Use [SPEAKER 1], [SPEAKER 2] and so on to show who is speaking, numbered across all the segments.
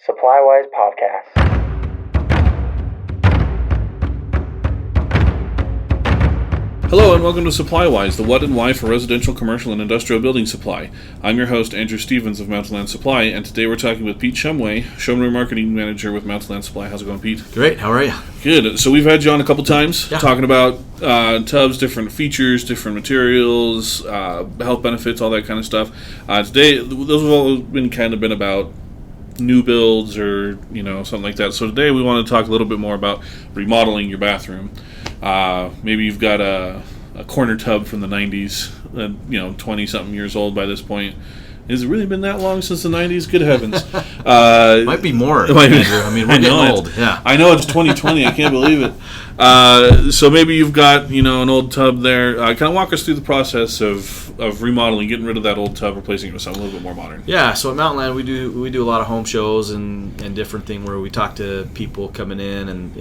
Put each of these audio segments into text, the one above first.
[SPEAKER 1] SupplyWise Podcast.
[SPEAKER 2] Hello and welcome to SupplyWise, the what and why for residential, commercial, and industrial building supply. I'm your host, Andrew Stevens of Mountain Land Supply, and today we're talking with Pete Shumway, Showroom Marketing Manager with Mountain Land Supply. How's it going, Pete?
[SPEAKER 3] Great. How are you?
[SPEAKER 2] Good. So we've had you on a couple times
[SPEAKER 3] Yeah.
[SPEAKER 2] talking about tubs, different features, different materials, health benefits, all that kind of stuff. Today, those have all been about new builds or something like that. So today we want to talk a little bit more about remodeling your bathroom. Maybe you've got a corner tub from the 90s, 20-something years old by this point. Has it really been that long since the 90s? Good heavens.
[SPEAKER 3] Might be more, Andrew. I mean, we're getting old. Yeah.
[SPEAKER 2] I know it's 2020. I can't believe it. So maybe you've got, an old tub there. Kind of walk us through the process of remodeling, getting rid of that old tub, replacing it with something a little bit more modern.
[SPEAKER 3] Yeah, so at Mountain Land, we do a lot of home shows and different thing where we talk to people coming in and,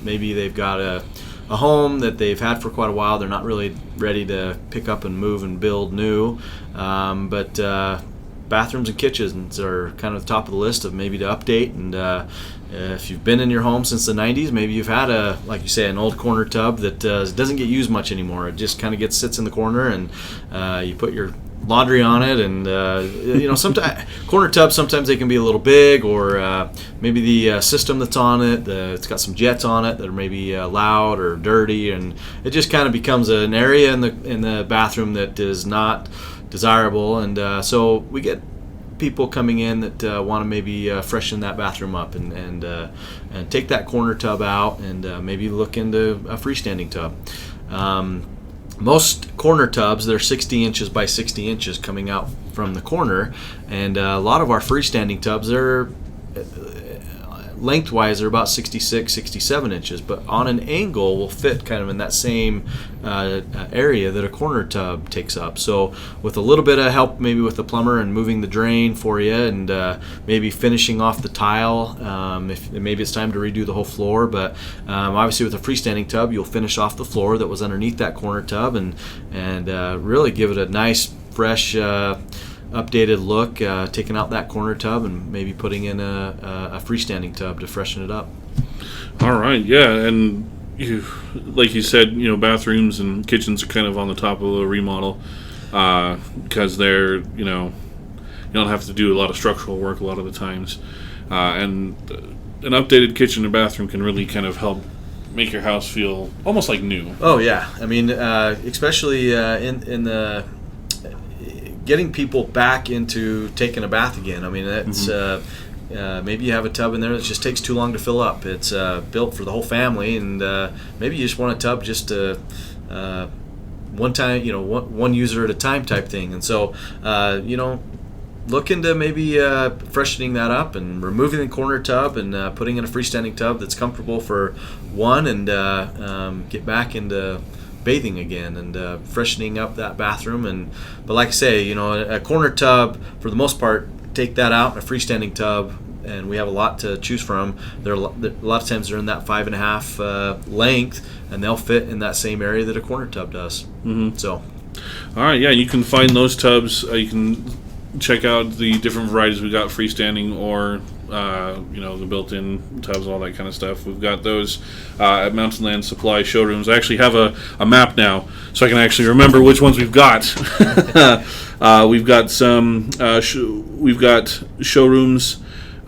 [SPEAKER 3] maybe they've got a home that they've had for quite a while. They're not really ready to pick up and move and build new. But bathrooms and kitchens are kind of the top of the list of maybe to update. And if you've been in your home since the 90s, maybe you've had like you say, an old corner tub that doesn't get used much anymore. It just kind of sits in the corner, and you put your laundry on it, and sometimes corner tubs, sometimes they can be a little big, or maybe the system that's on it, it's got some jets on it that are maybe loud or dirty, and it just kind of becomes an area in the bathroom that is not desirable. And so we get people coming in that want to maybe freshen that bathroom up and take that corner tub out and maybe look into a freestanding tub. Most corner tubs, they're 60 inches by 60 inches coming out from the corner, and a lot of our freestanding tubs, they're lengthwise, they're about 66, 67 inches, but on an angle will fit kind of in that same area that a corner tub takes up. So with a little bit of help maybe with the plumber and moving the drain for you, and maybe finishing off the tile, if maybe it's time to redo the whole floor, but obviously with a freestanding tub you'll finish off the floor that was underneath that corner tub and really give it a nice fresh updated look, taking out that corner tub and maybe putting in a freestanding tub to freshen it up.
[SPEAKER 2] All right, yeah, and like you said, bathrooms and kitchens are kind of on the top of the remodel because they're, you don't have to do a lot of structural work a lot of the times, and an updated kitchen and bathroom can really kind of help make your house feel almost like new.
[SPEAKER 3] Oh yeah, I mean, especially in the getting people back into taking a bath again. I mean, that's maybe you have a tub in there that just takes too long to fill up. It's built for the whole family, and maybe you just want a tub just to one time, one user at a time type thing. And so, look into maybe freshening that up and removing the corner tub and putting in a freestanding tub that's comfortable for one, and get back into bathing again and freshening up that bathroom. But like I say, a corner tub, for the most part, take that out in a freestanding tub, and we have a lot to choose from. A lot of times they're in that 5.5 length, and they'll fit in that same area that a corner tub does. So
[SPEAKER 2] all right, yeah, you can find those tubs. You can check out the different varieties we got, freestanding or the built-in tubs, all that kind of stuff. We've got those at Mountain Land Supply showrooms. I actually have a map now, so I can actually remember which ones we've got. We've got some. We've got showrooms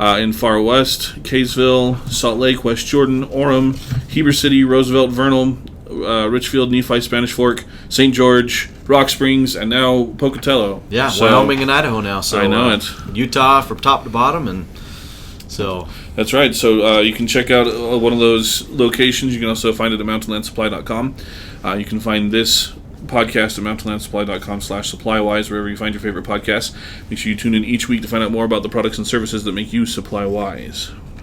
[SPEAKER 2] in Farr West, Kaysville, Salt Lake, West Jordan, Orem, Heber City, Roosevelt, Vernal, Richfield, Nephi, Spanish Fork, St. George, Rock Springs, and now Pocatello.
[SPEAKER 3] Yeah,
[SPEAKER 2] so,
[SPEAKER 3] Wyoming and Idaho now. So
[SPEAKER 2] I know it.
[SPEAKER 3] Utah from top to bottom, and so
[SPEAKER 2] that's right. So you can check out one of those locations. You can also find it at mountainlandsupply.com. You can find this podcast at mountainlandsupply.com/SupplyWise, wherever you find your favorite podcasts. Make sure you tune in each week to find out more about the products and services that make you SupplyWise.